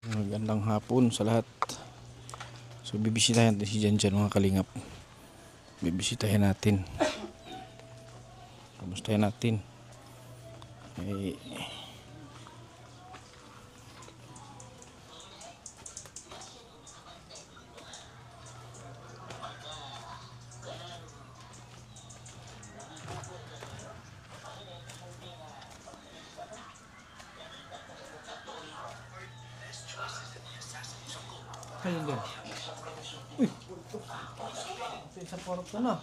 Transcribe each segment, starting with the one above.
Magandang hapon sa lahat. So bibisitahin natin si Jan mga kalingap. Bibisitahin natin. Kamustahin natin. Eh, ayun din. Uy! Sa porok ko na.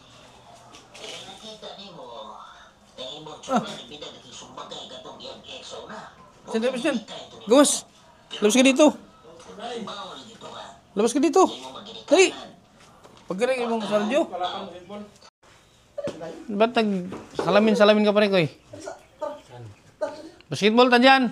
Saan labas yan? Gawas! Labas ka dito! Labas ka dito! Dali! Pagkarin mong sardio. Ba't nag-salamin-salamin ka pa rin ko eh? Basketball ta dyan!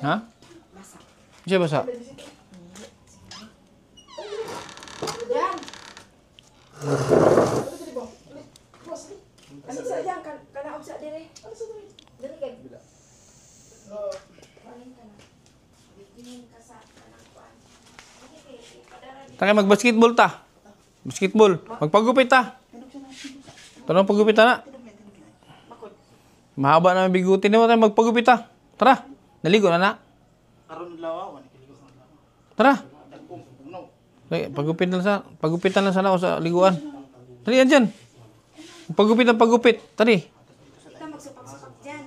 Ha? Siya basa? Yan. Ano sa diyan kana usa dire? Ano sa dire? Dire kay. Taka mag-basketball ta. Basketball. Magpagupit ta. Tanong pagupit ta na. Mahaba na ang bigutin mo tayo magpagupit ta. Tara. Naligo na na. Tara. Pagupitan lang sana ako sa liguan. Tari yan dyan. Pagupit ang pagupit. Tari. Kita magsupak-supak diyan.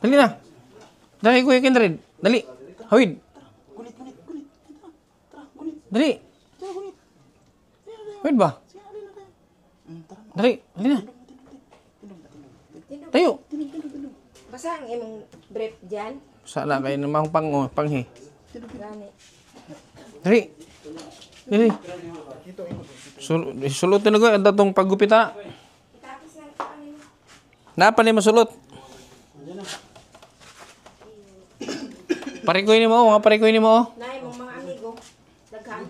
Dali na. Dali Kuya Kindred. Dali. Hawid. Dali. Hawid ba? Dali. Dali na. Tayo. Basa ang imong brief diyan. Sana kayo namang panghi. Gani. Dali. Dali. Sulutin na ko. Ang datong paggupit na. Tapos lang ano. Napa ni masulot? Parikoy ni mo. Mga parikoy ni mo. Nay mong mga amigo. Daghan.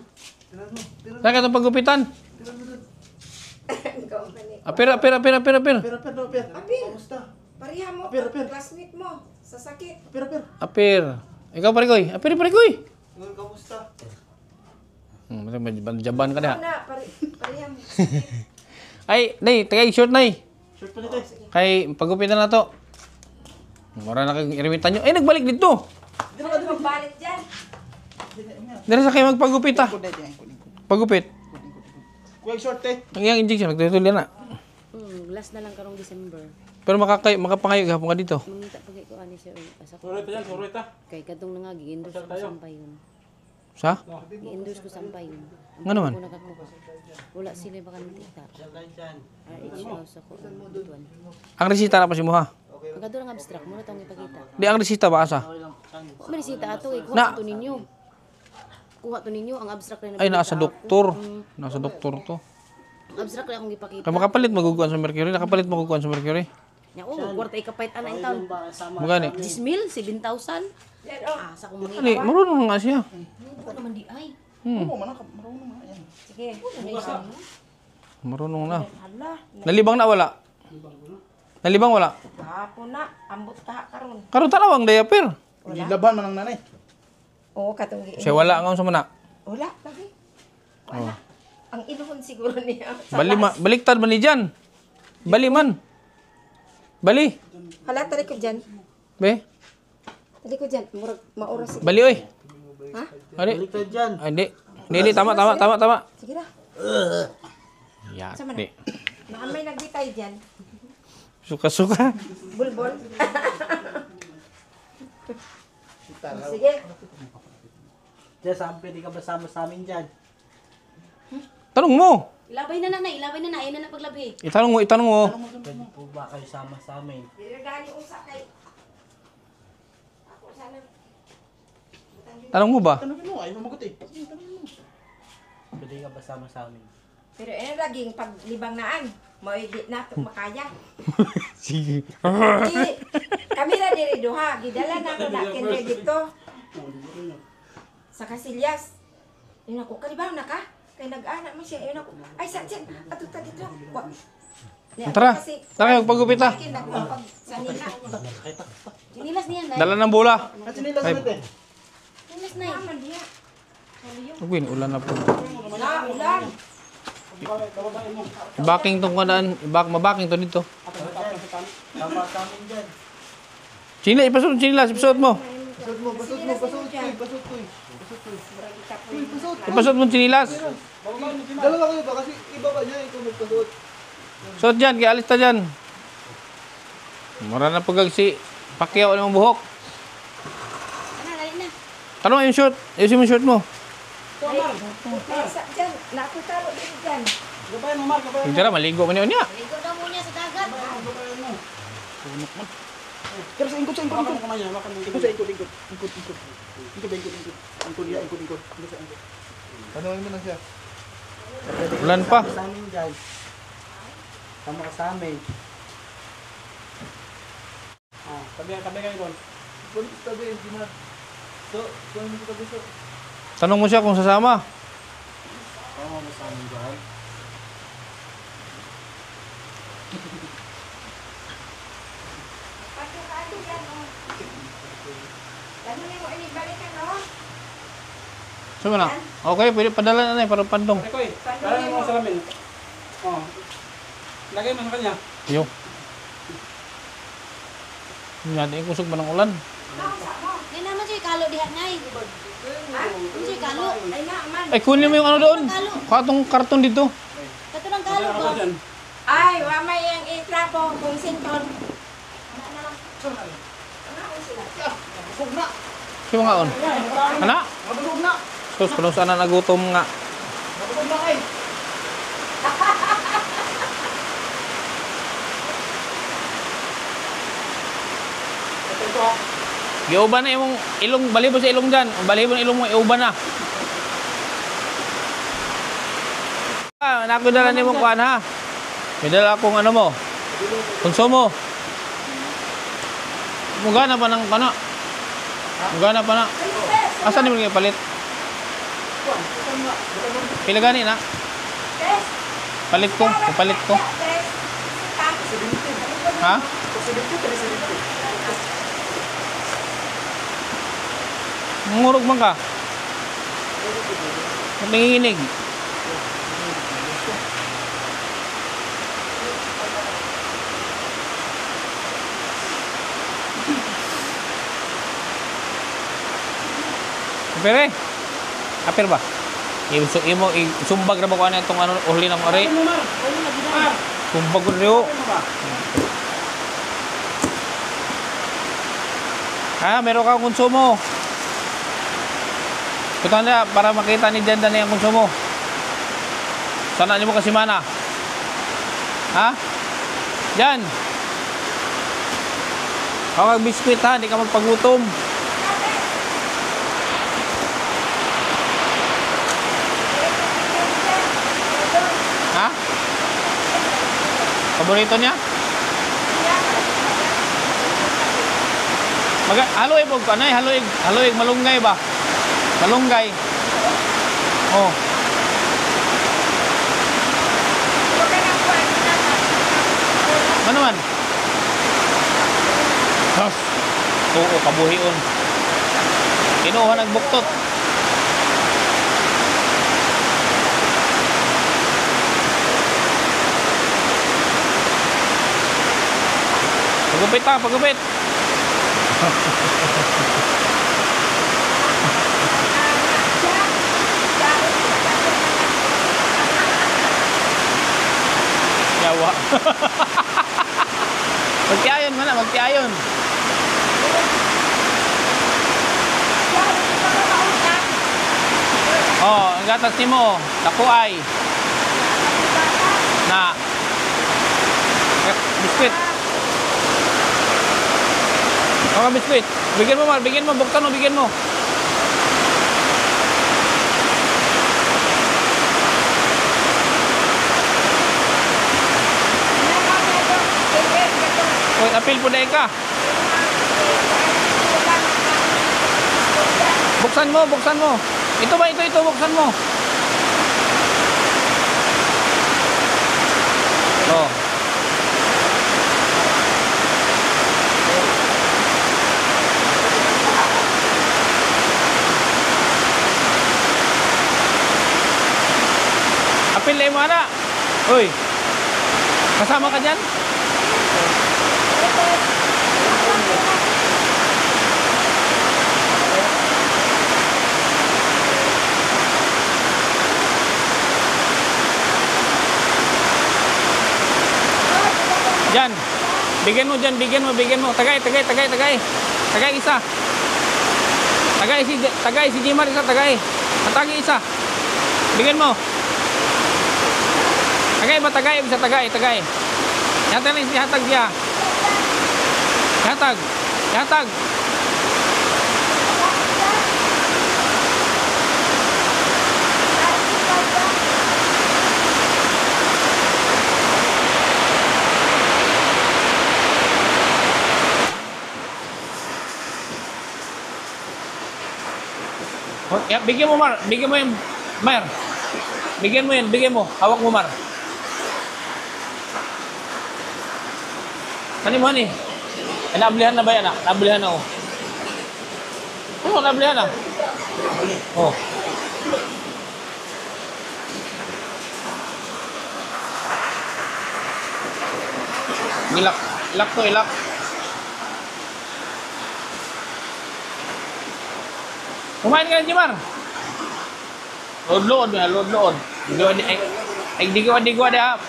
Saan ka itong paggupitan? Ikaw pa ni. Apir. Apil. Pariha mo. Classmate mo. Sa sakit. Apir. Ikaw parikoy. Parikoy. Kamusta? Jaban ka na. Na pariha mo. Ay, nay, tagay short nay. Short pa nito. Kay paggupitan na to. Mura na kang irimitan nyo. Ay, nagbalik dito. Ano magbalik diyan? Dara sa kayo magpagupit ah. Pagupit. Kuya short eh. Ang iyang injection, nagtutuloy na. Last na lang karong December. Pero makapangayo gahapon ka dito. Mangita pag ko ani sir asa ko. Suroy ta. Kay kadtong nga gi-endorse ko sampay yun. Sa? Gi-endorse ko sampay yun. Nga naman? Wala sila baka nitita. RH house ako butuan. Ang resita na pa si Muha. Ang kadto nga abstract mo na tawong ipakita. Di ang resita ba asa? Marisita ato eh Na- kuha to ninyo. Kuha to ninyo ang abstract na Ay, nasa doktor. Nasa doktor to. abstract na akong ipakita. Kaya makapalit maguguan sa Mercury. Nakapalit maguguan sa Mercury. Nya kwarta ikapait ana in taon. Magani. 10,000, 7,000. Ah, sa kong mga Ani, marunong nga siya. Hindi naman di ay. Marunong na yan. Sige. Marunong na. Hala. Nalibang na wala. Nalibang wala. Hapon na ambot ta karon. Karon tanawang diaper. Laban man ang nanay. Oo katong gi. Siya wala nga sa mana. Wala lagi. Oh. Ang inuhon siguro niya. Baliktad man ni Jan. Bali man. Bali. Hala tali ko diyan. Be. Tali ko diyan. Murag maoras sige. Bali oy. Ha? Ari. Baliktad dyan. Ay, di. Di, tama. Sige na. Ya, Sama di. na. Baka may nagbitay diyan. Suka-suka. Bulbol. Sige. Diyan saan pwede ka basama sa amin dyan? Tanong mo. Ilabay na na, ilabay na na, ayun na na paglabi. Itanong mo. Pwede po ba kayo sama sa amin? Diragani usa kay. Ako sana. Tanong mo ba? Tanongin mo, ayaw magot eh. Tanongin mo. Pwede ka basama sa amin? Pero laging paglibang naan. Maigit na ito makaya. Sige. Kami na diri duha. Gidala na ako na kinder dito. Sa Casillas. Yun ako, kalibaw na ka? Kay nag-ana man siya. Ayun ako. Ay, saan? Ato tadi lang. Wa. Tara. Tara, magpagupit ha. Sanina. Sinilas niyan, dahil. Dala ng bola. At sinilas natin. Sinilas na eh. Naman diya. Ugwin, ulan na po. Na, ulan. Ibaking tong kadaan. Mabaking to dito. Tama sa amin dyan. China, ipasot chinilas. Ipasot mo. Pasot mo, pasot mo, pasot ko. Pasot ko. Pasot. Ipasot mo chinilas. Dalawa kayo ba? Kasi iba ba niya ikaw magpasot? Suot dyan, kaya alis ta dyan. Mura na pagag si Pacquiao ng buhok. Ano, dali na. Tanong yung short. Ayusin mo yung short mo. Ay, sa dyan. Nakutalo din dyan. Gabayan mo, Mark. Gabayan Yung tira, maligo man yun niya. Ligo daw muna sa dagat. mo. Pero sa ingkot, sa ingkot. Ingkot kamay niya. Ingkot sa ingkot, ingkot. Ingkot, ingkot. Ingkot, ingkot, ingkot. Ingkot, ya, ingkot, ingkot. Ingkot sa ingkot. Tanungin mo na siya. Ulan pa. Sa amin dyan. Tama ka sa amin. Tabi kayo doon. Pulis tabi, hindi na. So, kung hindi ko tabi so. Tanong mo siya kung sasama. Tama mo sa amin dyan. Pagkakado yan, oh. Ganun mo, inibalikan, oh. Saan na? Okay, pwede padala na para pandong. Koy, lagay mo sa lamin. Oh. Lagay mo sa kanya. Yo. Hindi natin ikusog ba ng ulan? Hindi naman siya kalo dihat na eh. Hindi siya kalo. Ay, naaman. Ay, kunin mo yung ano doon. Katong karton dito. Kato ng kalo ba? Ay, wamay yung itrapo kung sinton. Sino nga on? Ana? Mabulog na. Sus, kung saan na nagutom nga. Mabulog na kayo. Giuban na yung ilong, balibo sa ilong dyan. Balibo na ilong mo, iuban na. Nakudala ni mong kuhan ha. May dala akong ano mo. Konsumo. Mugana pa ng kana. Mugana pa na. Asan ni mo palit? Pila gani na? Palit ko, palit ko. Ha? Mangurog man ka. Nanginginig. Apir apir ba? Imo sumbag ra ba ko ano itong ano uli ng ori? Sumbag ko rin. Meron kang konsumo. Punta na para makita ni Janda na yung konsumo. Sana niyo mo kasi mana. Ha? Jan. Kawag biskwit ha, hindi ka magpagutom. Ha? Paborito niya? Haloy po, ano eh, haloy, malunggay ba? Malunggay. Oh. Ano man? Sos. Oo, kabuhion. Kinuha nagbuktot. Pagupit ha, pagupit. Yawa. Magtiayon man na, magtiayon. Oh, ang gatas ni mo, takuay. Na. Biskuit. Mga biskuit. Bigyan mo, Mar. Bigyan mo. Buktan mo. Bigyan mo. Uy, apil po dahil ka. Buksan mo. Buksan mo. Ito ba? Ito. Buksan mo. kayo mo ana. Uy. Kasama ka dyan? Dyan. Bigyan mo dyan, bigyan mo. Tagay. Tagay isa. Tagay si Jimar isa, tagay. Matagi isa. Bigyan mo. Tagay ba, tagay? Bisa tagay. Hatag lang, hatag siya. Hatag. Ya, bigyan mo, Mar. Bigyan mo yung Mar. Bigyan mo. Hawak mo, Mar. Ano mo, hani? Naablihan na ba yan, ah? Naablihan na, oh. Oo, naablihan na. Oh. Ilak to, ilak. Kumain ka na, Jimar. Load. Digwa deh, ha.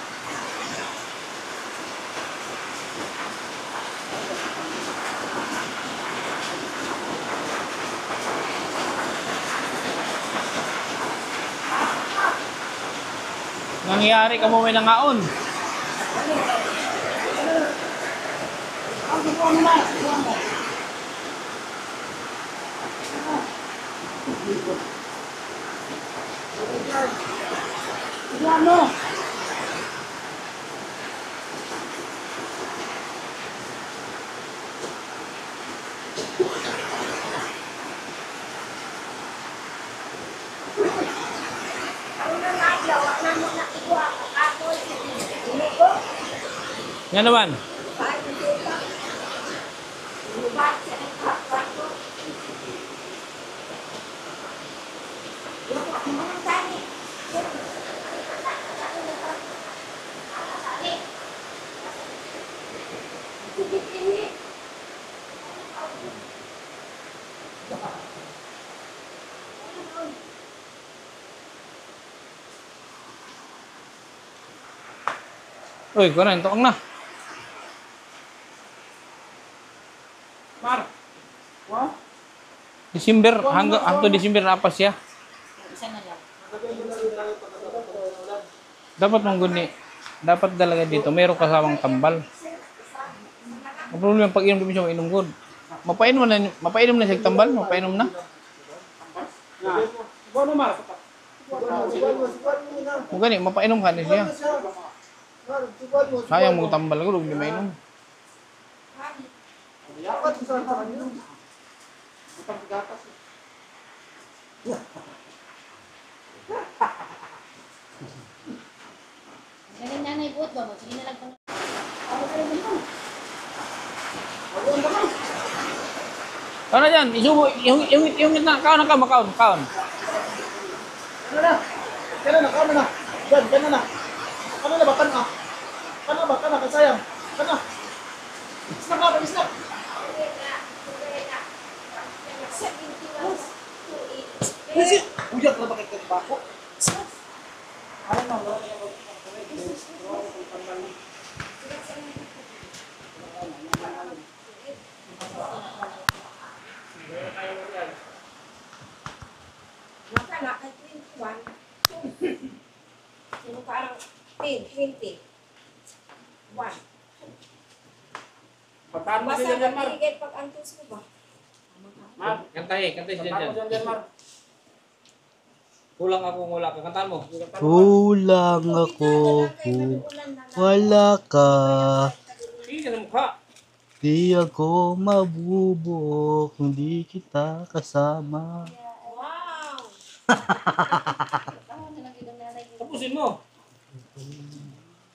Nangyari ka mo may nangaon. Yan naman. Uy, kunan, tuang na. Mar. Wow. Desember, hanggang Desember na pa siya. Dapat mong guni. Dapat talaga dito, mayroong kasamang tambal. Ang problema pag inom siya, mainom good. Mapainom na siya tambal, mapainom na. Buwan mo, Mar. Kung gani, mapainom ka na siya. Sayang mo tambal ko, huwag di mainom. Galing nanay buot ba mo? Sige na lang. Ano dyan? Isubo, yung gitna, kaon na ka, makaon. Kano na. Yan, kano na. Kano na ba, kano? Kano ba, kasayang. Kano. Snack ka, snack. Kasi, uyak na ba kayo bako? Ano na, wala na ba? Nakala kay 21. Sino parang 20. 1. Pataan mo Basta sila dyan, Mar. nabigay pag antos mo ba? Mar. Kantay siya Pataan mo dyan, Mar. Kulang ako, wala ka. Kantaan mo. Kulang ako kung wala ka. Hindi ka na mukha. Di ako mabubok, hindi kita kasama. Wow! Tapusin mo.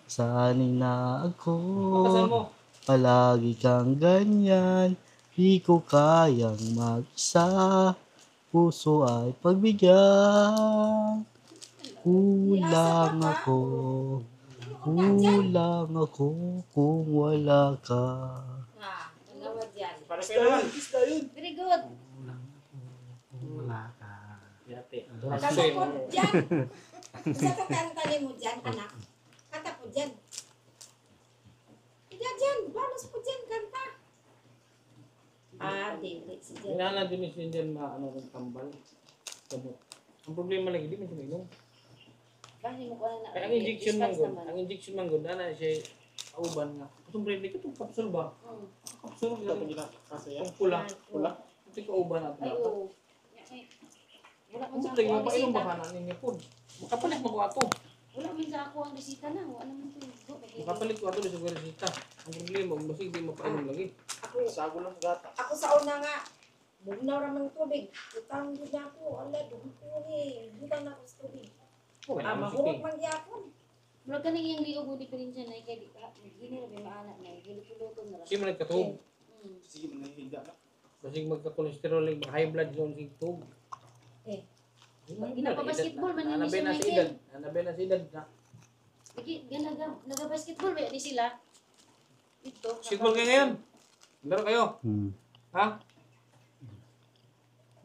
Sana'y na Pagkasan mo. ako, palagi kang ganyan. Di ko kayang mag-isa, puso ay pagbigyan. Kulang ako. Kulang ako kung wala ka. Ah, tawad yan. Para kayo naman. Isda yun. Very good. Wala ka. Kanta po dyan. Isa ka kanta mo dyan, anak. Kanta po dyan. Dyan. Balos po dyan, kanta. Ah, dili. Si dyan. Hinahal din si Indian maano ng tambal. Gamot. Ang problema lang, hindi man siya mainom. Kasi mo ko na. Kaya ang injection man gud, ana siya auban nga. Kusong brand ko itong capsule ba? Capsule Ito lang. nila. Kasi yan. Ang pula. Ito ko auban natin. Ay, oo. Wala man Ang sa problema, ako ang mapainom bisita. ba ka na ninyo po? Makapalit mo ko ato. Wala man sa ako ang bisita na. Wala man ito. Makapalit ko ato sa resita. Ang problema, basig di mapainom lagi. Sago lang sa gata. Ako sa una nga, bugnaw raman ng tubig. Utang din ako. Ala, duhuli. Butang na ako sa tubig. Okay, Ah, naman mahurot sige. man gyapon. Mula ka nang yung liog di pa rin siya na kay hindi na may maanak na giluluto na. Siya man nagkatog. Sige, manahiga na. Basig magka-cholesterol, high blood zone si tog. Eh, Ginapabasketball man ni Anabe Sir na si Michael. edad. Anabe na si edad na. Lagi naga-basketball ba di sila? Ito. Basketball kayo ngayon. Laro kayo. Ha?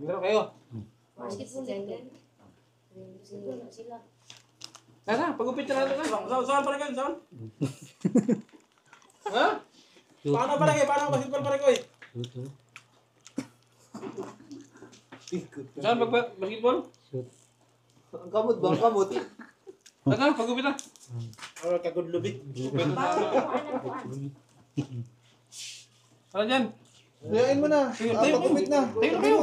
Laro kayo. Basketball din. Basketball na sila. Tara, pagupit na natin ka. Saan pala kayo? Saan? Ha? Paano pala kayo? Paano basketball pala kayo? Saan basketball? Ang kamot ba? Ang kamot. Tara, pagupit na. Or kagudlubi. Tara dyan. Layain mo na. Pagkumit na. Tayo kayo.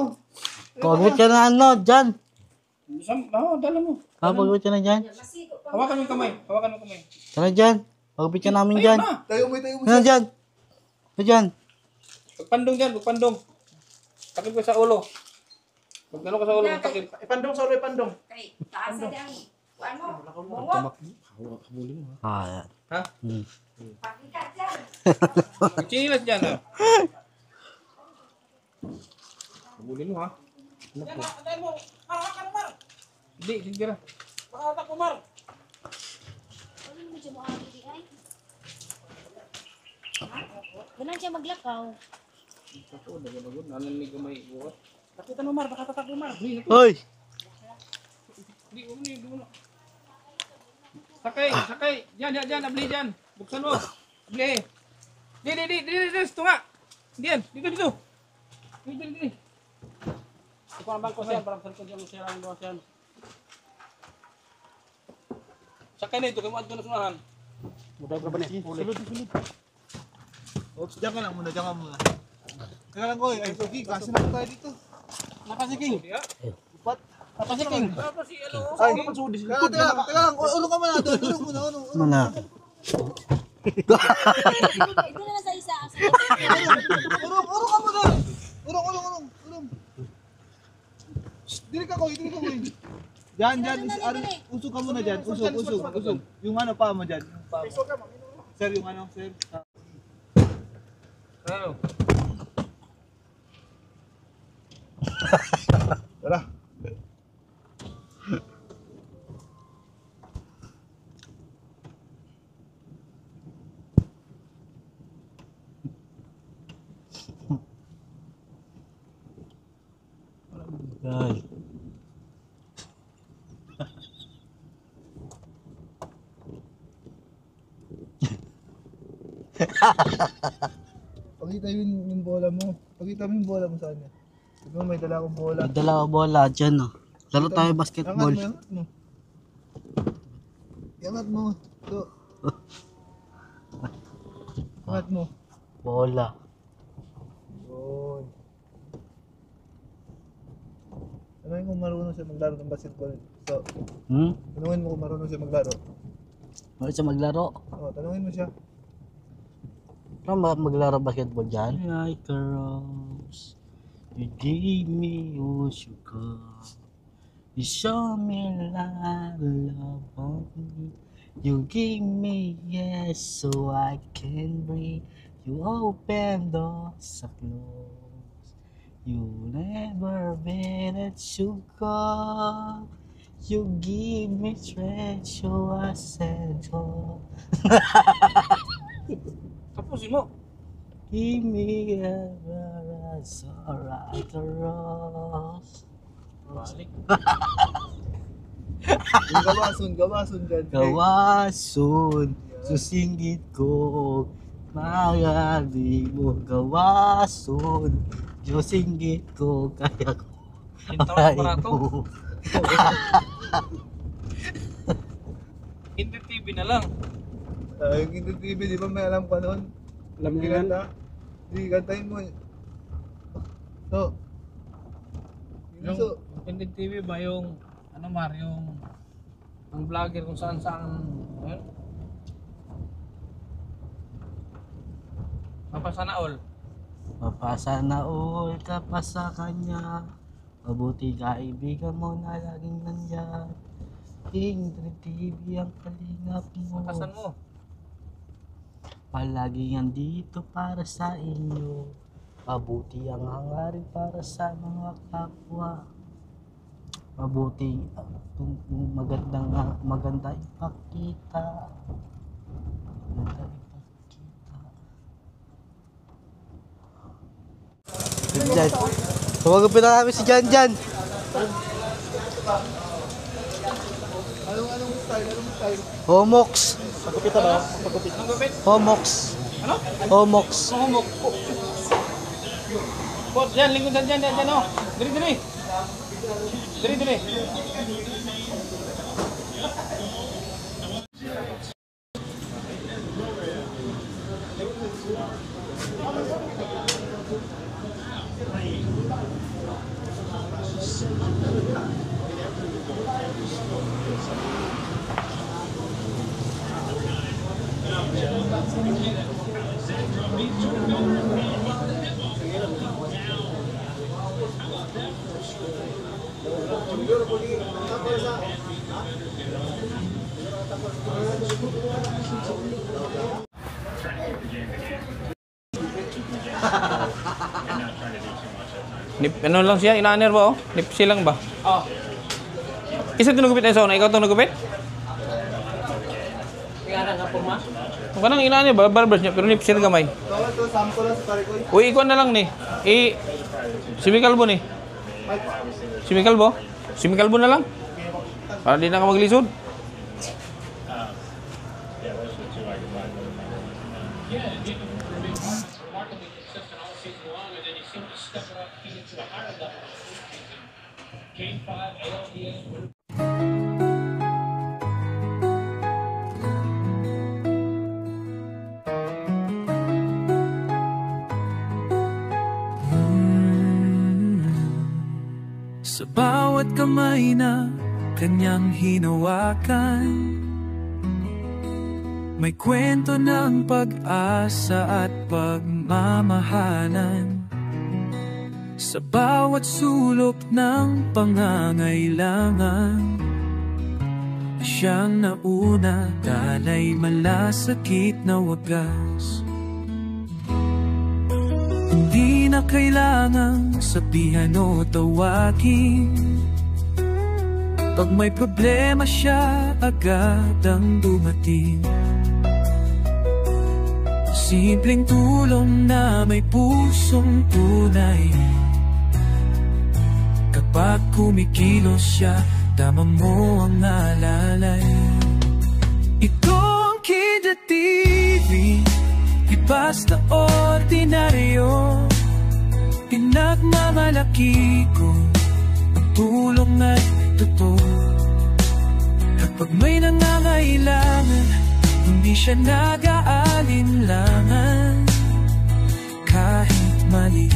Pagod ka na ano, dyan. Dala mo. Pagod ka na dyan. masigo pa. Hawakan mo yung kamay. Hawakan mo yung kamay. Tara dyan. Pagupit ka namin dyan. Ayun na. Tayo mo. Ano dyan? Ano dyan? Pagpandong dyan, pagpandong. Takip ko sa ulo. Pag ano ka sa ulo, takip. Ipandong sa ulo, ipandong. Kay, taas na ang, ano, bungot. Ah, yan. Ha? Pakikat dyan. Chinilas dyan, ha? Habulin mo, ha? Antayin mo. Hawakan mo, Mar. Hindi, sige na. Makahatak mo, Mar. Ano mo siya mo abi di ay? Ganun siya maglakaw. Ako, dagod-dagod. Nananig ka may buhat. Lapitan mo, Mar. Baka tatak mo, Mar. Hoy! Hindi, hindi mo na. Sakay. Diyan, abli dyan. Buksan mo. Abli. Di, ito nga. Diyan, dito. Dito. Ito ang bangko siya. Parang sarkod yung siya ang doon siya. Sakay na ito, kay Muad ko na sunahan. Muday ka ba niya? Sulod. Oops, diyan ka lang muna. Teka lang ko, ay Togi, kasi na tayo dito. Nakasiking. Upat. Nakasiking. Ay, kapasudi. Teka lang, ulong ka muna doon. Ulong muna. Mana? Ito na sa isa. Ulong ka muna. Ulong. Dili ka ko. Diyan. Usog ka muna dyan. Usog. Yung ano pa mo dyan. Sir, yung ano, sir. Ano? Tara. Ay. Pakita yung bola mo. Pakita mo yung bola mo sa kanya. Sabi mo may dala akong bola. May dala ko bola dyan, oh. Laro tayo basketball. Angat mo. Ito. Angat mo. Bola. Yun. Tanungin kung marunong siya maglaro ng basketball. So, tanungin mo kung marunong siya maglaro. Bakit siya maglaro? Oo, tanungin mo siya. Ano ba maglaro basketball dyan? Like a rose, you gave me your sugar. You show me a lot of love on me. You gave me yes so I can breathe. You open doors I close. You never been at sugar. You give me strength, so I said so. Tapusin mo. Give me a rose, alright, a rose. Balik. Gawason dyan. Gawason, susinggit ko. Magabi mo, gawason. Susinggit ko, kaya ko. Hintaw sa barato. Hindi TV na lang. Yung Indie TV, di ba may alam ka noon? Alam niya yan? Hindi, kantahin mo. So, Yung Hindi TV ba yung ano Mar, yung ang vlogger kung saan ayun? Mapasana all. Mapasana all ka pa sa kanya. Mabuti kaibigan mo na laging nandyan. Indie TV ang kalingap mo. Makasan mo. Palagi nandito para sa inyo. Mabuti ang hangarin para sa mga kapwa. Mabuti maganda ipakita. Maganda ipakita. Jan. Tumagupin na namin si Jan Jan. Anong style? Homox. Pagkupit ba? Anong gupit? Homox. Ano? Homox. Humok. Bot, yan, lingkod dyan, oh. Diri. Ano lang siya, ina-aner ba oh? Nipsi lang ba? Oo. Isa tinugupit na isa, ikaw itong nagupit? Ika nga purma? Kung kanang ina-aner ba, barbers niya, pero nipsi lang gamay. Ito, sample lang sa parikoy. Uy, ikaw na lang ni. Simikalbo ni. Simikalbo? Simikalbo na lang. Para di na ka maglisod. Sa bawat kamay na kanyang hinawakan, may kwento ng pag-asa at pagmamahalan. Sa bawat sulok ng pangangailangan, siyang nauna, dalay malasakit na wagas. Hindi na kailangang sabihan o tawagin, pag may problema siya, agad ang dumating. Simpleng tulong na may pusong tunay. Kapag kumikilos siya, tama mo ang alalay. Ito ang Kida TV, di basta ordinaryo. Pinagmamalaki ko ang tulong at totoo. Kapag may nangangailangan, hindi siya nag-aalinlangan. Kahit maliit,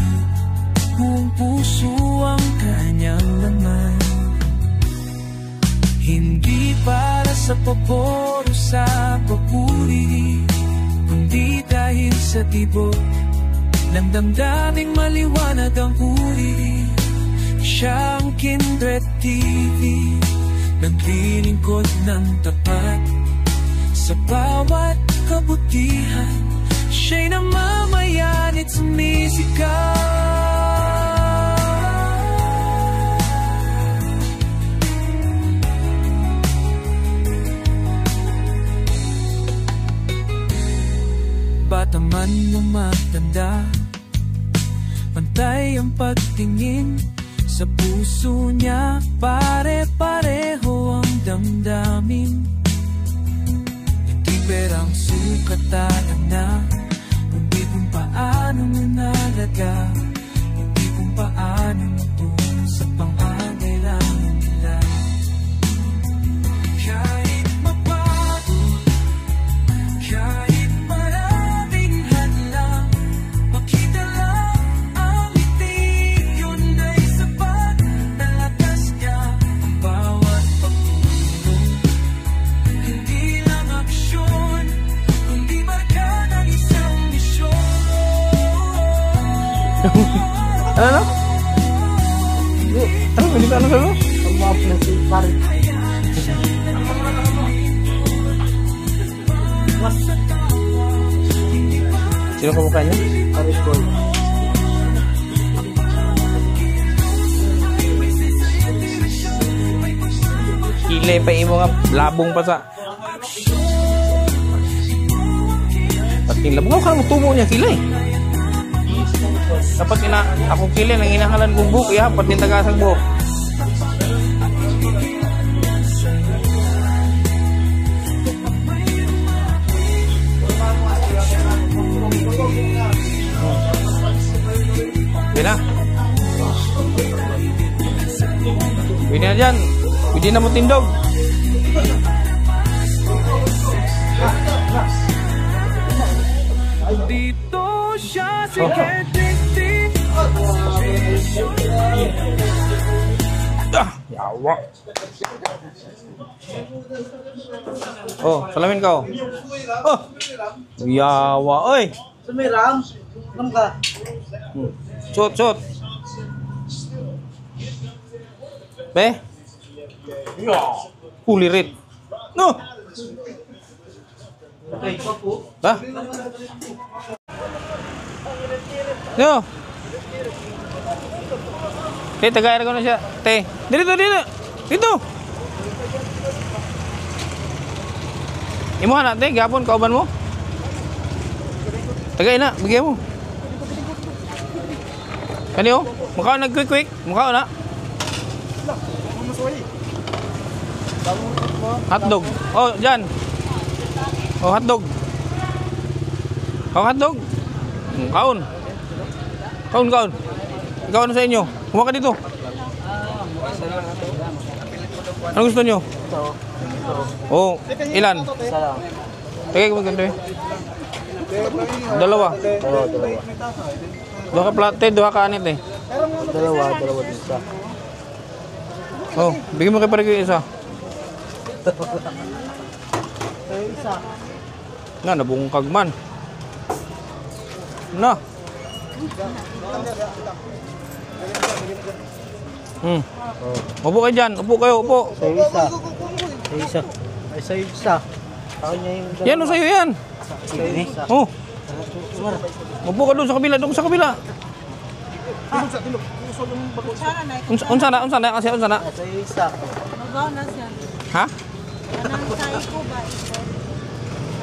buong puso ang kanyang laman. Hindi para sa pabor o sa papuri, kundi dahil sa tibok ng damdaming maliwanag ang uri. Siyang Kindred TV, naglilingkod ng tapat sa bawat kabutihan. Siya'y namamayan at sumisigaw. nararamdaman mo matanda. Pantay ang pagtingin sa puso niya, pare-pareho ang damdamin. Hindi perang sukatan na, kundi kung paano mo nalaga, hindi kung paano mo doon sa pangangailangan nila. Kahit mabago, kahit maraming hadlang, makita lang ang ngiti, yun ay sapat na lakas niya. Ang bawat pagtulong, hindi lang aksyon, kundi marka ng isang misyon. Ano? Ano? Hindi ka ano sa'yo? Pag-up na si Parit. Sino kamukha niya? Parit Boy. Kilay pa imo nga, labong pa sa... Pating labong. Ako ka naman tumo niya kilay. Dapat ako kilay, nang inahalan kong buhok, ya, pati tagasang buhok. Pwede na. Pwede na dyan. Pwede na mo tindog. Dito siya si Hedwig. Yawa. Oh, salamin ka oh. Oh. Yawa, oy. Sumiram. Alam ka. Shot, shot. Be? Kulirit. No. Ba? Yo. Te, tagay ko na siya. Te, dito, dito. Dito. Imuha na, te. Gapon, kauban mo. Tagay na, bigyan mo. Kaniyo? Mukha nag-quick-quick. Mukha na. Hotdog. Oh, dyan. Oh, hotdog. Oh, hotdog. Kaon. Kaon, kaon. Ikaw ano sa inyo? Kumuha ka dito. Ano gusto nyo? Oh, ilan? Isa lang. Tagay ko maganda eh. Dalawa. Dua ka plated, dua ka anit eh. Dalawa din isa. Oh, bigyan mo kay pare ko isa. Isa. Nga, nabungkag man. Na. Upo kayo dyan. Upo kayo, upo. Sa isa. Sa isa. Ay, sa isa. Akin niya yung dalawa. Yan, o sa'yo yan. Sa isa. Oh. Upo ka doon sa kabila, doon sa kabila. Unsa na, unsa na, kasi unsa na. Sa isa. Magaw na siya. Ha? Anang sa iko ba?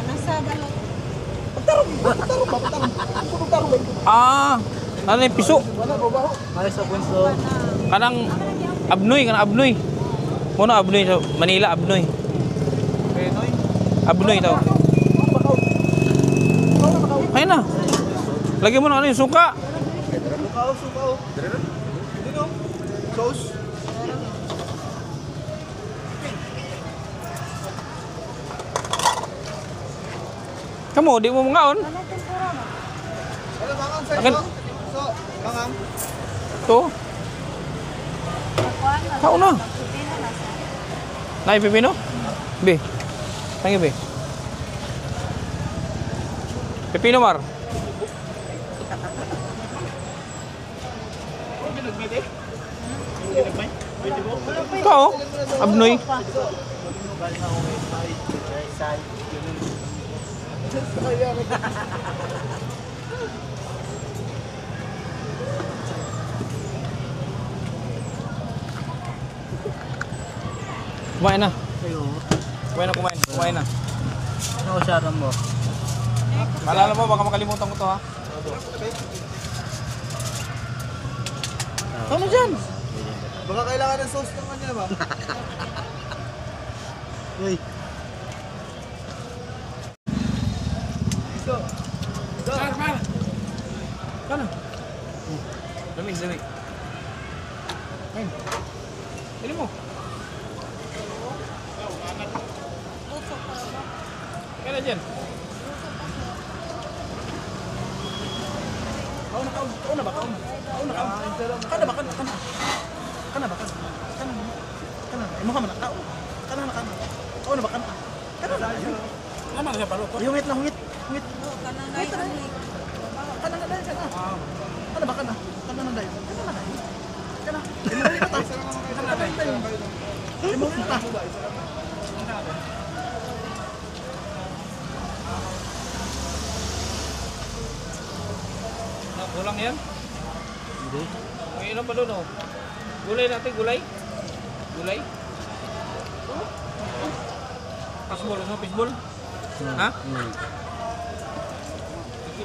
Anang sa dalo. Ah, ano yung piso? Ay, sa punso. Kanang abnoy, kanang abnoy. Muna abnoy sa Manila, abnoy. Abnoy daw. Ayun na. Lagyan mo na ano yung suka. Sukaw. Dito. Sauce. Kamu, di mo mangaon. Ano mangang sa Akin. inyo? So, mangang. To. Kaon na. Nay, pipino? Be. Tangi, be. Pipino, Mar. Ito, abnoy. Kumain na. Kumain na, kumain. Kumain na. Ano siya mo? Maalala mo, baka makalimutan ko to ha. Ano dyan? Baka kailangan ng sauce ng kanya ba? Uy. Sana. Lamig, lamig. Ayun. Pili mo. Kaya dyan. Kauna ba? Hungit na, hungit. Hungit. Kana na dahil kana. Kana ba kana? Kana na dahil. Kana na dahil. Kana. Limuhin na ta. Kana na dahil. Limuhin na ta. Kulang yan? Hindi. May ilan pa doon oh. Gulay natin, gulay. Gulay. Fishball, ano? Fishball? Ha? Sige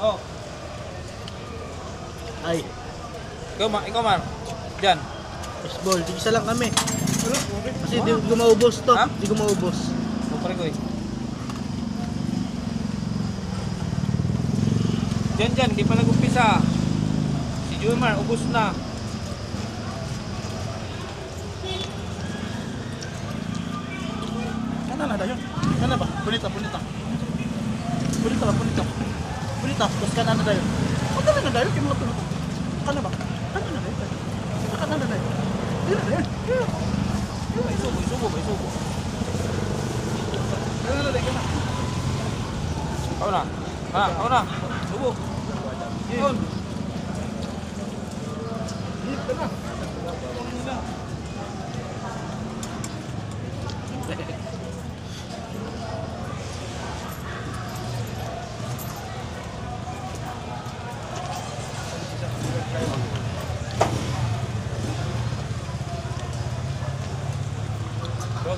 Oh. Ay, Ikaw Mar. Diyan. fishball. Tigisa lang kami. Kasi di ko maubos to. Ha? Di ko maubos. Kupare ko eh. Diyan, di pa nag-umpisa. Si Jumar, ubos na. Kana na dahil. Kana ba? Punita. Punita. Tapos kana na dahil. O kana na dahil. Kimo to. Kana ba? Kana na dahil. Kana na dahil. Dili na dahil. Isubo. Kana na dahil. Kau na. Subo. Yun.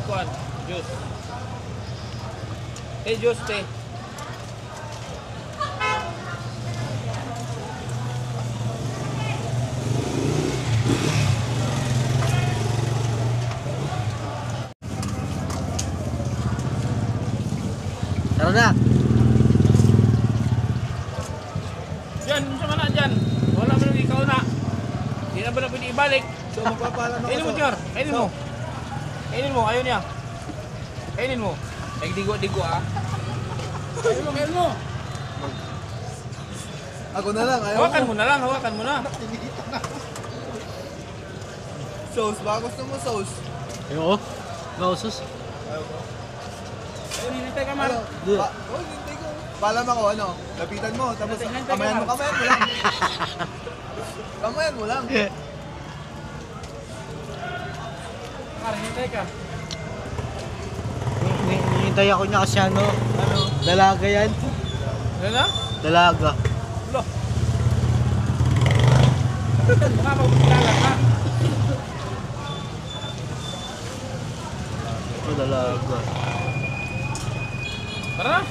Kuan, juice. Juice teh. Tara na. Diyan, sama na dyan. Wala mo nang ikaw na. Hindi na ba na pwede ibalik? So magpapalan ako. Kainin mo, Char. Kainin mo, ayaw niya. Kainin mo. Nagdigo-digo ah. Kainin mo. Ako na lang, ayaw Hawakan mo na lang, hawakan mo na. Sauce, baka gusto mo sauce. Ayoko. Gausos. Ayun, hinintay ka, Mar. Di. Hintay ko. Palam ako, lapitan mo, tapos kamayan mo lang. Kamayan mo lang. Mar, hinintay ka. Hinihintay ako niya kasi dalaga yan. Ano na? Dalaga. Lo. Baka magpapilala ka. Ito dalaga. Tara na.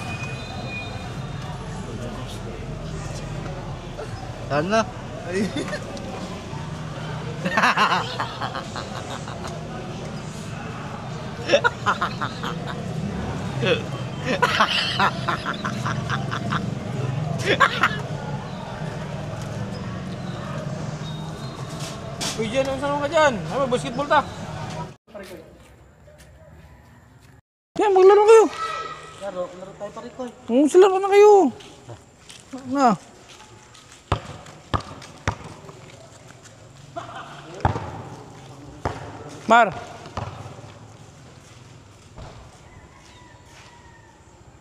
Sana. Ay. Uy, dyan, saan ka dyan? Ay, may basketball ta. Yan, maglaro kayo. Laro tayo pa rito. Laro na kayo. Na. Mar.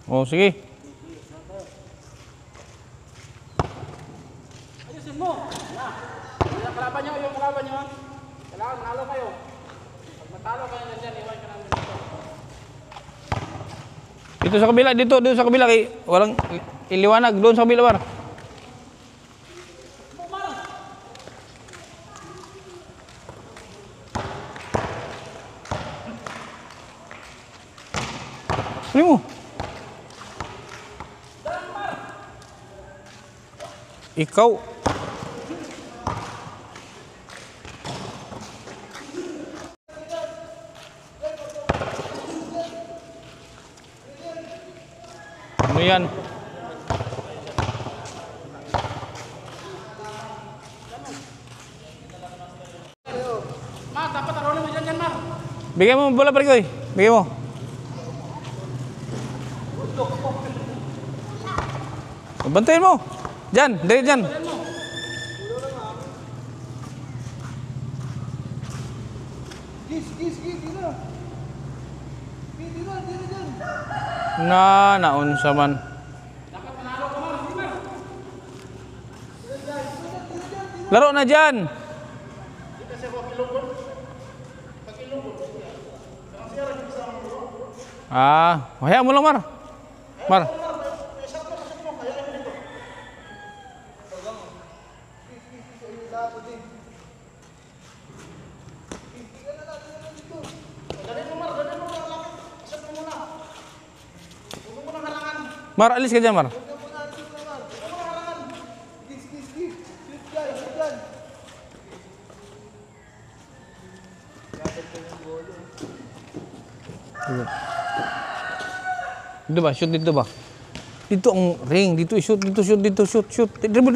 Oh, sige. Ayusin mo. Yung kalaban nyo. Kailangan manalo kayo. Pag matalo kayo nandiyan, iwan ka namin dito. Dito sa kabila, dito sa kabila. Walang iliwanag. Doon sa kabila, Mar. Ano mo? Ikaw. Ano yan? Bigay mo bola pare ko eh. Bigay mo. Bantayin mo. Diyan, dali diyan. Naunsa man. Laro na diyan. Hayaan mo lang, Mar. Mar. Mar, alis ka dyan, Mar. Dito ba? Shoot dito ba? Dito ang ring. Dito shoot. Dito shoot. Dito shoot. Shoot. Dribble.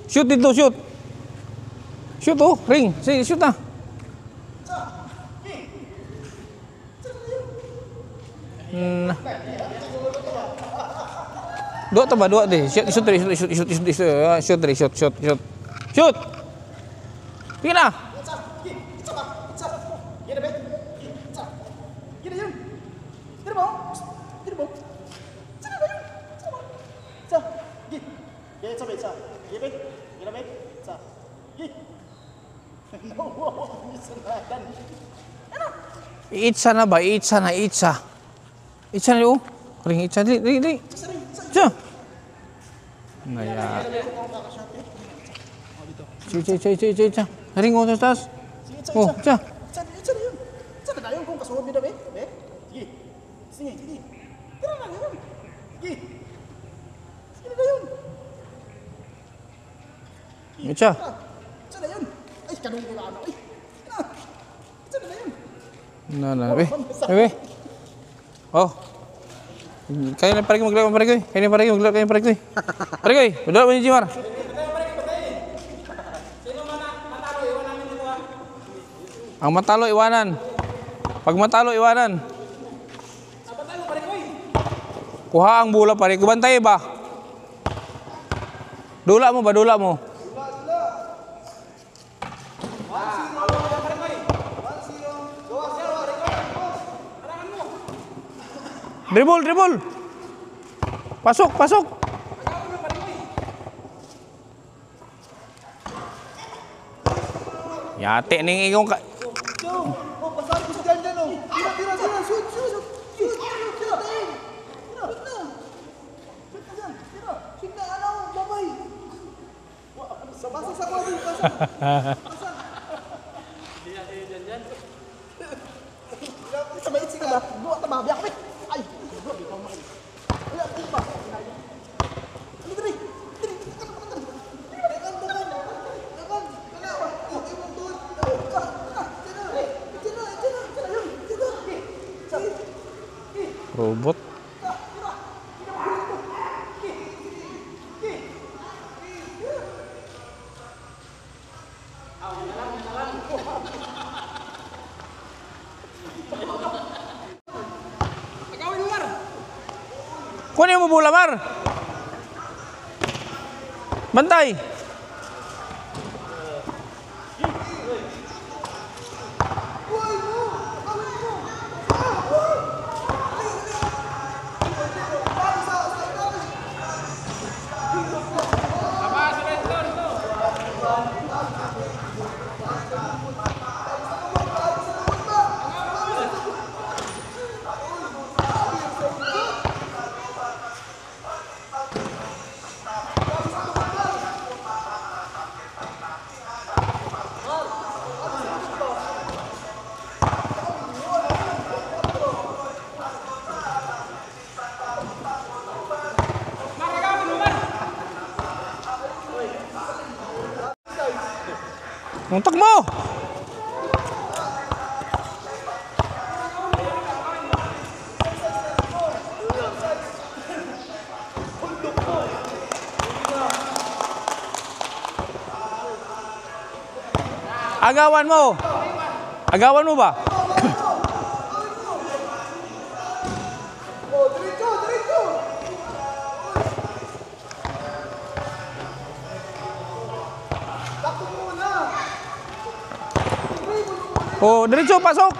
Shoot dito. Shoot. Shoot oh. Ring. Sige, shoot na. Dua to ba? Dua deh. Shoot. Shoot. Tingin na. Itsa na ba? Itsa na. Itsa na yun. Ring itsa. Dili. Itsa. Naya. Itsa. Ring mo sa taas. Oh, itsa. Itsa na yun. Itsa na yun kung kasuhod nila, be. Sige. Sige. Tira na yun. Sige. Sige na yun. Itsa. Itsa na yun. Ay, kanong ko na ano. Ay. Itsa na yun. Be. Oh. Kayo na pare ko maglaro pare ko. Pare ko. Bedol mo ni Jimar. Ang matalo iwanan. Pag matalo iwanan. Kuha ang bola pare ko. Bantay ba? Dula mo. Dribble. Pasok. Yate ning igong ka. Pasal ko sa dyan, oh. Tira. Shoot. Shoot na, ano, babay. Basa sa kwadi, basa. Sa mait sika ba? Buwa ta ba? Biyak kami. Ay. Wala po ba? Dali. Robot. Kunin mo bola, Mar. Bantay. Muntak mo! Agawan mo! Agawan mo ba? Oh, diretso, pasok!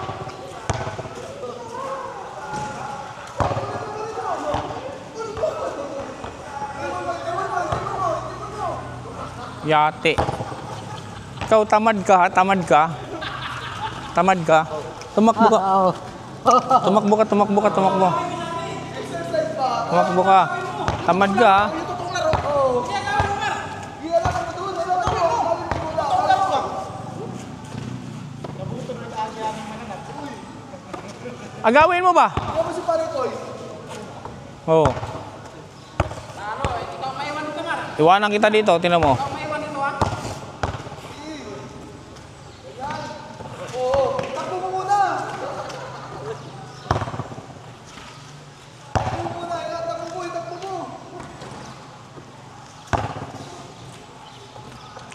Yate. Ikaw, tamad ka, ha? Tamad ka? Tamad ka? Tumakbo ka. Tumakbo ka, tumakbo ka, tumakbo. Tumakbo ka. Tamad ka, ha? Agawin mo ba? Oo. Iwanan kita dito, tinan mo.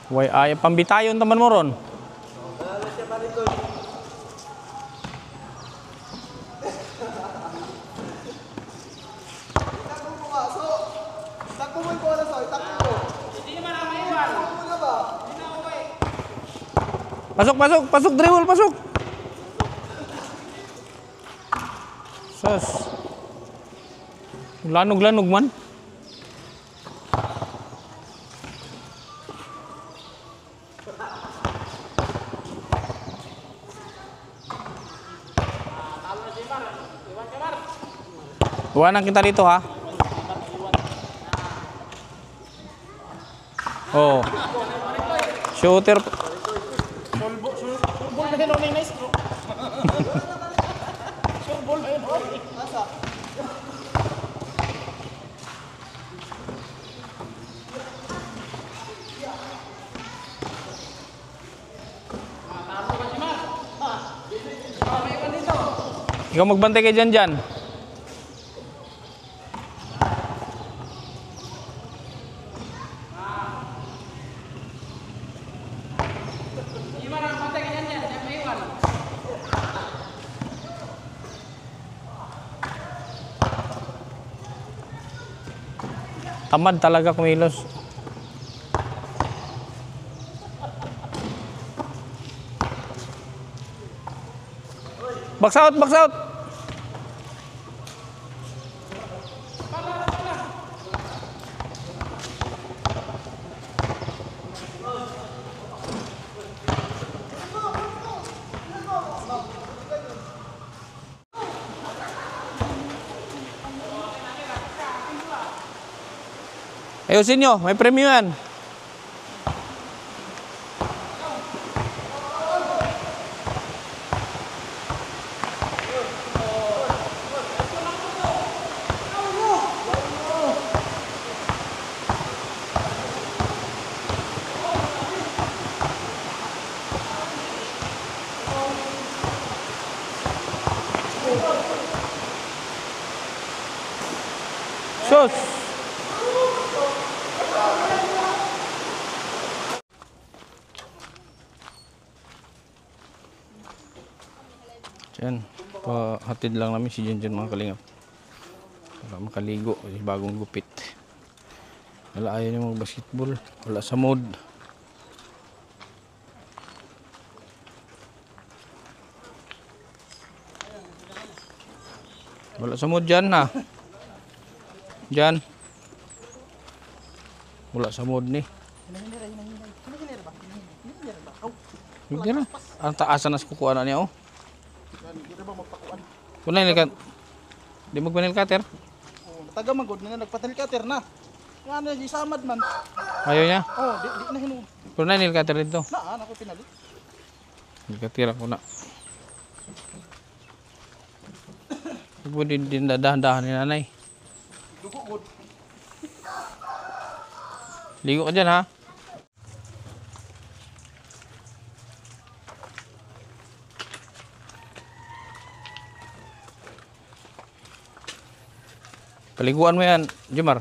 Way ay pambitayon taman mo ron. Pasok, pasok, pasok, dribble, pasok. Sus. Lanog-lanog man. Iwanan kita dito, ha? Oh. Shooter. Ikaw magbantay kay dyan. Tamad talaga kumilos. Box out, box out. Ayusin nyo, may premyo yan. Sus! Yan, pahatid lang namin si Jen mga kalingap para makaligo, bagong gupit. Wala, ayaw niya mag-basketball, wala sa mood. Wala sa mood dyan, ha? Dyan. Wala sa mood ni. Hindi na. Ang taasan na kukuha na niya, oh. Kunay nilkat. Di mo kunay cutter? Taga magod na nagpatil cutter na. Nga na di samad man. Ayaw niya? Oh, di na hinu. Kunay nilkat dito. Naan ako pinalit. Nilkat ako na. Huwag din dadahan-dahan ni nanay. Dugugod. Ligo ka dyan, ha? Paliguan mo yan, Jomar.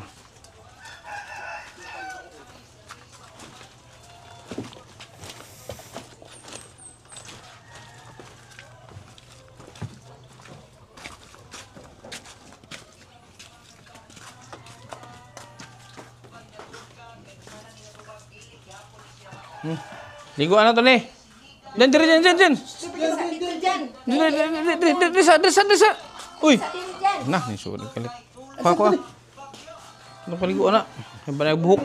Liguan na to ni. Diyan, diyan, diyan, diyan. Sa dito dyan. Disa. Uy. Sa dito dyan. Nah, ni sulit kalit. Kuha. Ano paliguan na? Yung ba na buhok?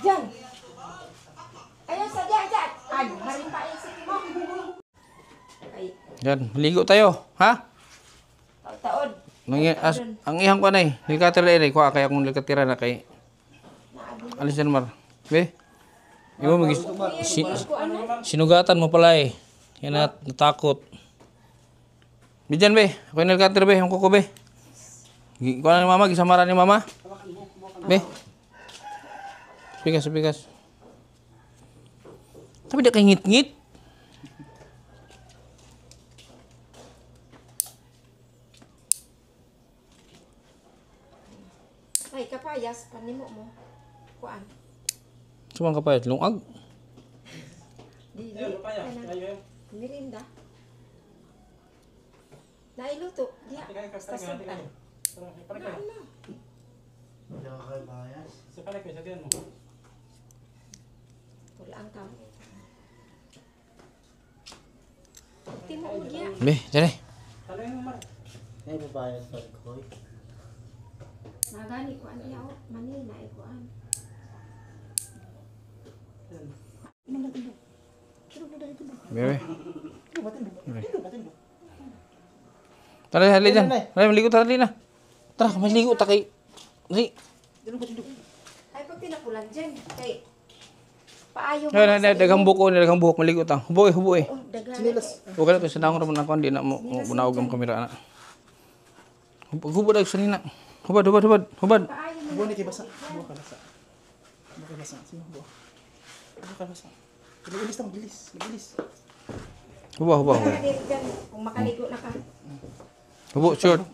Dyan. Ayun sa dyan. Ay, maring pa isip mo. Ay, Yan, maligo tayo. Ha? taon. Ang ihang ko na eh. Helicopter na eh. Kuha kaya kung helicopter na kay... Alis dyan, Mar. Be? Iba sinugatan mo pala eh. Yan na natakot. Bidyan be. Ako yung helicopter be. Yung kuko be. Kuha na ni mama. Gisamaran ni mama. Be. Pikas. Tapi dia kayak ngit-ngit. Ay, kapayas. Panimo mo. Kuan. Cuma kapayat lungag. Dili. Mirinda. Nailuto. Diya. Stasun. Ano? Wala ang tao. Timo mo diya. Be, jadi. Ay, babayad pa ko. Nagani kuan diya. Manila ay kuan. Be. Tara, hali dyan. Hali, maligo tara din na. Tara, maligo ta kay... Dali. Ay, pag tinapulan dyan. Kay... Paayo mo. Daghang buhok, maligo ta. Hubo eh. Oh, dagan. Huwag ka na, sinahong naman ako, hindi na mo bunawag ang kamera na. Hubad ako sa nina. Hubad. Paayo mo. Buwan ni kay basa. Buwan ka basa. Buwan ka basa. Sino buwan? Buwan ka basa. Mabilis. Hubo. Dali dyan. Kung makaligo na ka. Hubo, short.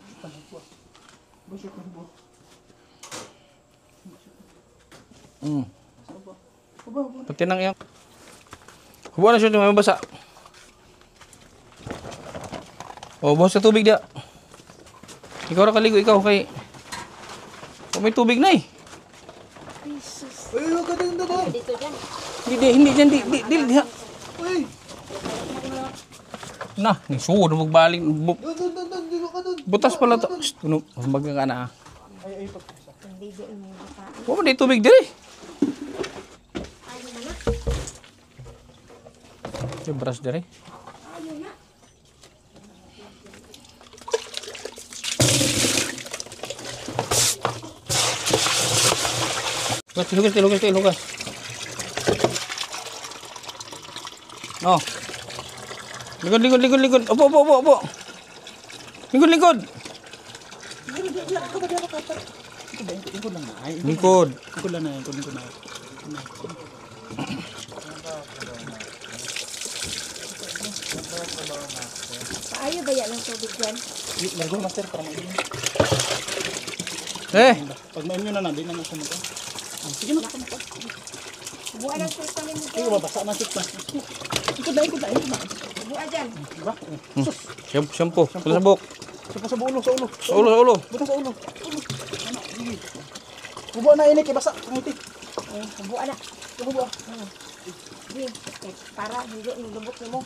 Pati nang iyang. Hubo na short, may basa. Oh, buhos sa tubig dia. Ikaw ra kaligo, ikaw kay... Oh, may tubig na eh. Uy, huwag ka din doon. Dito dyan. Hindi dyan, di ha. Uy, Na, nisuod, magbalik. doon. Dito ka doon. Butas pala to. Tunog, magbagay ka na. Ay, pag... Ang ligo mo bata. Huwag mo na yung tubig diri. Ayaw na na. Yung brush diri. Ayaw na. Lugas. No. Likod. Opo. Likod. Lingkod. Ikot lang na. Paayo ba yan ng tubig dyan? Largo, master, para mag-inom. Pag mainyo na, di na nasa mga. Sige na. Buwan ang sultan mo Ay, dyan. mabasa na sikpa. Ikot na. Buwan dyan. Diba? Shampoo. Sabok. Sa ulo. Sa ulo. Buto sa ulo. Bubuan na ini, kay basa. Pangiti. Buwan na. Bubuan. Di. Para hindi yung lubot mo.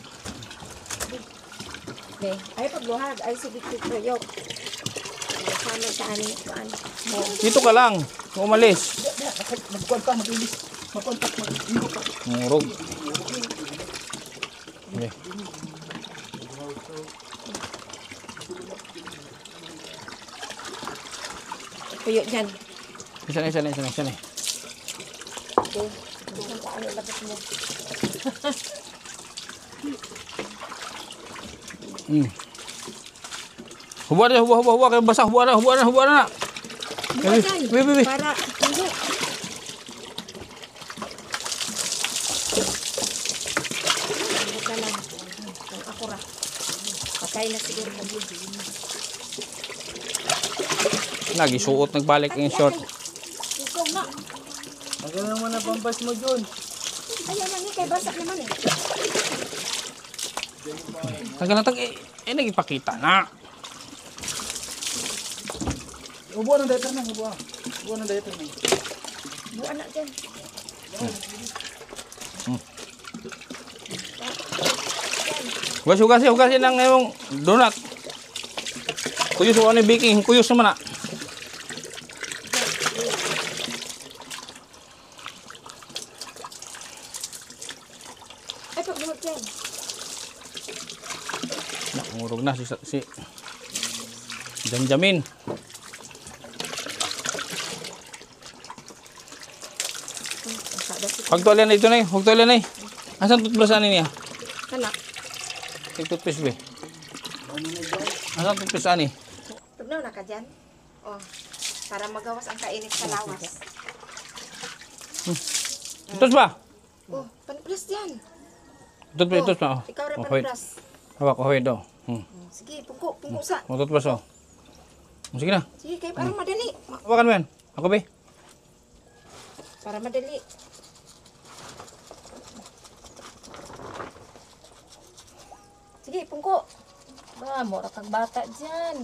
Di. Ay pagluhag. Ay sige tuyok. Sana sa aning kuan. Dito ka lang. Kung umalis. Magkuhan ka, mag-ilis. Mag-contact, mag-ingot ka. Murog. Okay. Tuyo dyan. Isa na. Di. Bukan sa ano labot mo. Hubuan kayo basah. Hubuan na. Buwan dyan. Wait. Para hindi. Buka lang. Ang akura. Patay na siguro. Nagisuot, nagbalik yung short. Ikaw na. Tagal naman na pampas mo, John. Ayan na ni, kay basa naman eh. Tagal na nagipakita na. Ubuan ng diaper na, ubuan. Ubuan ng diaper na. Buwan na dyan. Hugasin ng yung donut. Kuyos o ano yung baking, kuyos naman na. Ay, pagbuhat dyan. Nakungurog na si Janjamin. Pagtualian na ito na eh. Pagtualian na eh. Asan toothbrush niya? Kana. Toothpaste ba? Asan toothpaste ani? Tugnaw na ka dyan. Oh, para magawas ang kainit sa lawas. Itos ba? Oh, paniplas yan. Itos ba? Ikaw rin Okay. paniplas. Hawak, okay daw. Sige, pungko sa. Ang toothbrush oh. Sige na. Sige, kayo parang madali. Hawakan mo yan. Ako ba? Para madali. Sige, pungko. Ba, mura kang bata dyan.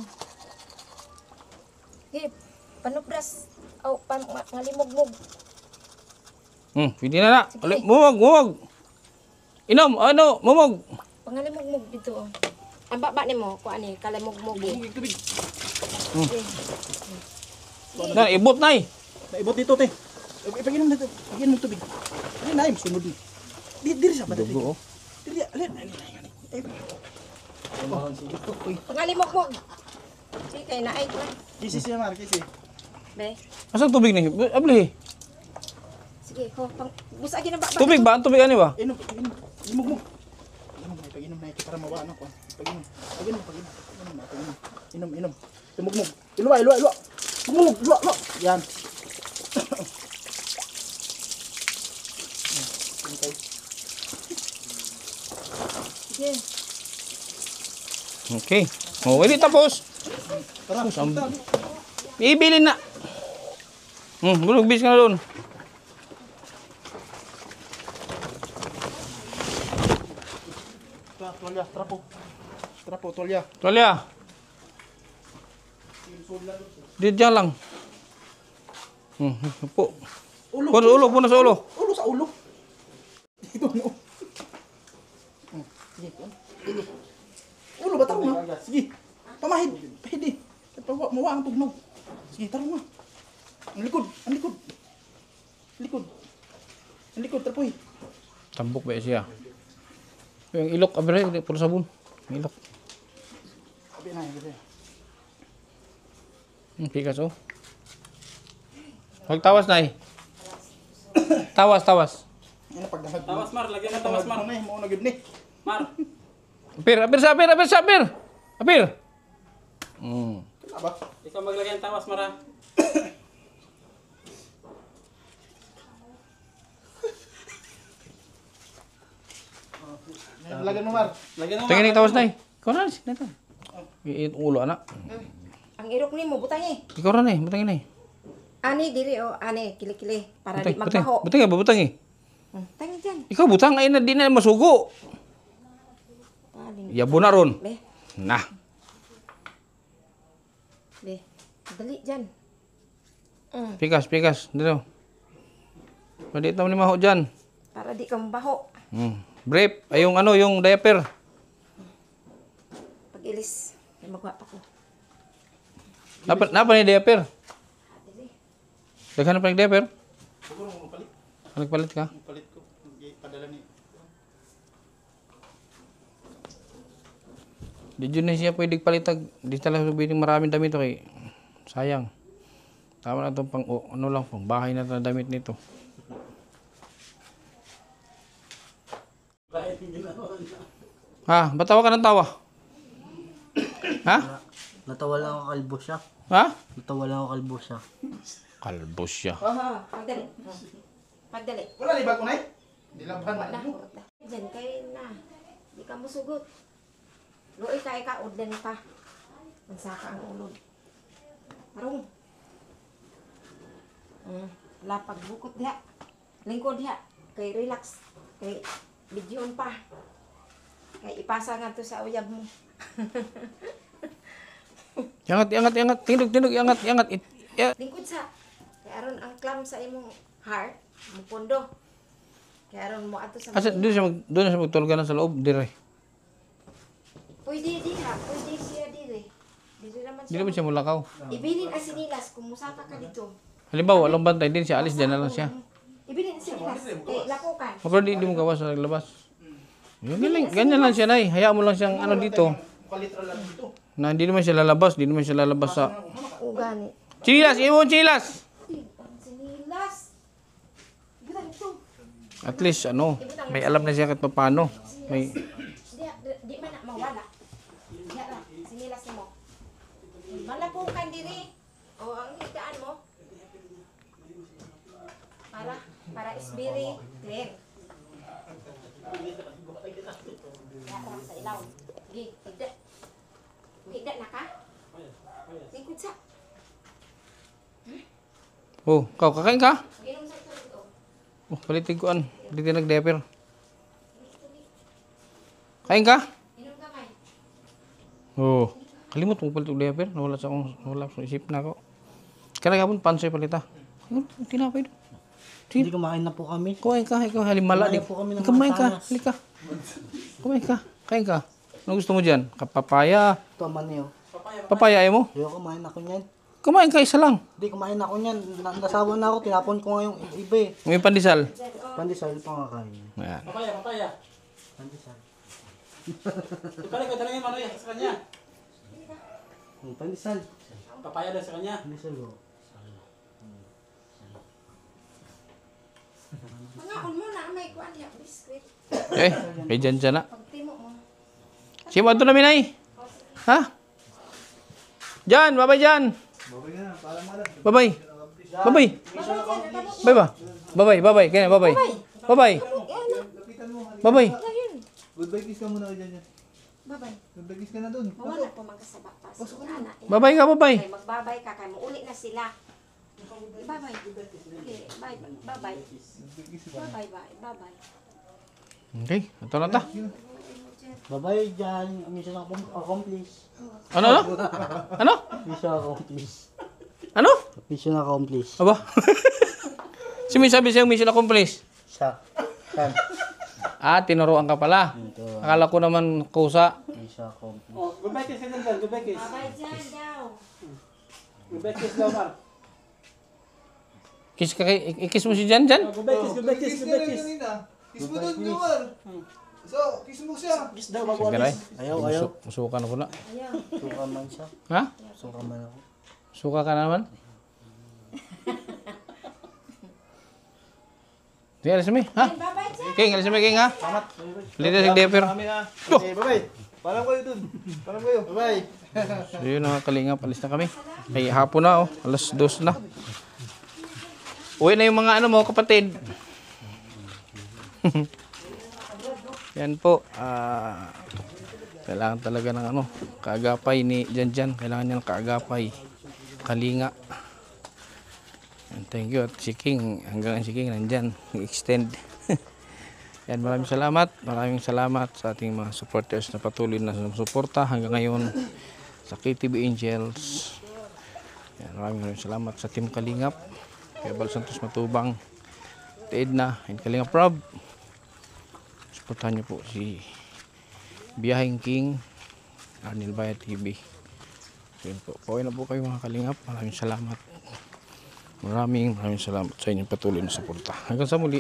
Sige, panupras. Oh, ngalimog-mog. Pwede na na. Sige. Ulit, mumog. Inom, ano, mumog. Pangalimog-mog dito. Oh. Ang baba ni mo, kung ano eh, kalimog-mog eh. Sige. Na, ibot na eh. Naibot dito, te. Ipaginom dito. Paginom tubig. Alin na, sunod ni. Diri sa badat. Dugo oh. Diri, alin. Pangalimog-mog. Sige, kayo na ay. Kisi siya, Mar, kisi. Be, Asan tubig ni? Abli. sige, ho, busagin ang baba. Tubig ba? Ang tubig ani ba? Inom. Inom mo. Ipaginom na ito para mawaan ako. Paginom. Inom. Tumugmog. Iluwa. Tumugmog, luwa. Yan. Sige. Okay. Oh, hindi tapos. Tara, punta. Ibilin na. Bulog bis ka na doon. Tolya, trapo, tolya. Tuwalya. Dito dyan lang. Po. Puno sa ulo. Ulo sa ulo. Dito, no. Sige, ulo. Ulo ba tarong na? Sige. Pamahid. Pahidi. Mawa ang tugnog. Sige, tarong na. Ang likod, trapoy. Tambok ba siya? Yung ilok, abre, puro sabon. Yung ilok. Sabi na, sabi. Pikas oh. Tawas na eh. Tawas. Yan ang pagdahag. Tawas Mar, lagyan mo tawas Mar. Mo na gid ni. Mar. Apir. Aba. Ikaw maglagay ng tawas Mar ha. Lagan mo, Mar. Lagyan mo Tingin Mar. yung tawas na eh. Ikaw na rin. Iit ulo anak. Ang irok ni mo, butang eh. Ikaw na eh. Butangin na eh. Ani, diri o, ani, kili-kili. Para di magbaho. Butang ba? Butang eh. Tangi dyan. Ikaw butang ay na di na masugo. Paling. Yabo na ron. Be, Nah. dali dyan. Pikas. Dito. Pwede ito ni maho dyan. Para di ka mabaho. Brief. Ay yung ano, yung diaper. Pag ilis, may magwa pa ko. Napa ni diaper? Daghan na pa ni diaper? Siguro mo palit. Nagpalit ka? Palit ko. Padala ni. Di dyan na siya pwede palitag. Di talaga sabihin maraming damit kay sayang. Tama na itong pang, ano lang, pang bahay na ito na damit nito. Ha? Ba't tawa ka ng tawa? Ha? Natawa lang ako kalbo siya. Ha? Kalbo siya. Pagdali. Pagdali. Wala ni bago na eh. Dilabhan Wala na. na. Diyan kayo na. Di ka musugot. Luoy ka ikaw, udlan pa. Mansaka ang ulod. Marong. Lapag bukot diha. Lingkod diha. Kay relax. Kay bidyon pa. Kay ipasa nga to sa uyab mo. Iangat. Tindog, iangat. Lingkod sa. Kay aron ang clam sa imong heart, mo pondo. Kay aron mo ato sa Asa, doon na siya magtulganan sa loob, dire. Pwede diha. Pwede siya dire. Dire naman Hindi siya. naman siya mulakaw. Ibilin ang sinilas kung musaka ka dito. Halimbawa, walang bantay din siya, alis dyan na lang siya. Ibilin ang sinilas. Kay lakukan. Pero di mo gawas sa naglabas. Yung ganyan lang siya, Nay. Hayaan mo lang siyang ano dito. Na hindi naman siya lalabas, sa... Ugani. Chinilas! Iwan chinilas! Ang sinilas. Ibutan ito. At least, ano, may alam na siya kahit paano. May... Di man na mawala. Diya lang. Sinilas mo. Malapukan diri. O ang higaan mo. Para isbiri clear. Yara sa ilaw. Gi, higda. Higda na ka? Lingkod sa. Oh, kakain ka? Inom sa ito. Oh, palitin ko an. Palitin nag-deper. Kain ka? Inom kamay. Oh, kalimot mo palit nag-deper. Nawala sa isip na ako. Kaya gabon, pansoy palita. Ayun, tinapay doon. Hindi kumain na po kami. Kumain ka, ikaw halimala din. Kumain po kami ng Kumain ka, mansanas. halika. Kumain ka, kain ka. Ano gusto mo dyan? Papaya. Ito man niyo. Papaya ayaw mo? Ayoko, kumain ako niyan. Kumain ka, isa lang. Hindi, kumain ako niyan. Nasawa na ako, tinapon ko nga yung iba eh. May pandesal. Pandesal pa nga kain. Ayan. Papaya. Pandesal. Balik ko talangin ano yan sa kanya. Pandesal. Papaya daw sa kanya. Pandesal ko. Mangaon mo na may kuan ya biskwit. Eh, kay dyan na. Pagtimo mo. Simo ato namin ay. Ha? Jan, babay Jan. Babay. Babay. Babay ba? Babay. Kaya babay. Babay. Babay. Goodbye kiss ka muna dyan yan. Babay. Goodbye kiss ka na dun. Mawala po magkasaba pa sa anak. Babay ka, babay. Kay magbabay ka kay muuli na sila. Babay. Okay, bye. Babay. Babay. Okay, ito na ta. Bye-bye dyan. Mission accomplished. Ano? Mission accomplished. Ano? Mission accomplished. Aba? Si may sabi sa'yo mission accomplished. Siya. Yan. Tinuruan ka pala. Ito. Akala ko naman kusa. Mission accomplished. Oh, goodbye kiss ka dyan, Val. Goodbye kiss. Babay dyan daw. Goodbye kiss daw, Mar. Kiss ka ikis mo si Jan. Oh, goodbye kiss. Kiss Kiss mo dun, Jomar. So, kiss mo siya. Kiss daw, Sige ray. Ayaw. Musuka na ko na. Ayaw. Suka man siya. Ha? Suka man ako. Suka ka na naman? Sige, alis mo ha? Babay dyan. King, alis mo King ha? Lita sa deper. Okay, bye-bye. Paalam kayo dun. Paalam kayo. Bye-bye. So yun mga kalingap, alis na kami. Ay hapon na alas 2 na. Uwi na yung mga mo kapatid. Yan po. Kailangan talaga ng kaagapay ni Jan. Kailangan niya ng kaagapay. Kalinga. And thank you. At si King, hanggang si King nandyan. Extend. Yan, maraming salamat. Maraming salamat sa ating mga supporters na patuloy na sumusuporta hanggang ngayon sa KTV Angels. Yan, maraming salamat sa Team Kalingap. Kaya Bal Santos Matubang, Edna, and Kalingap Rob. Supportahan niyo po si Biyahing King, Arnel Bayat TV. Yun po. Pauwi na po kayo mga Kalingap. Maraming salamat. Maraming salamat sa inyong patuloy na suporta. Hanggang sa muli.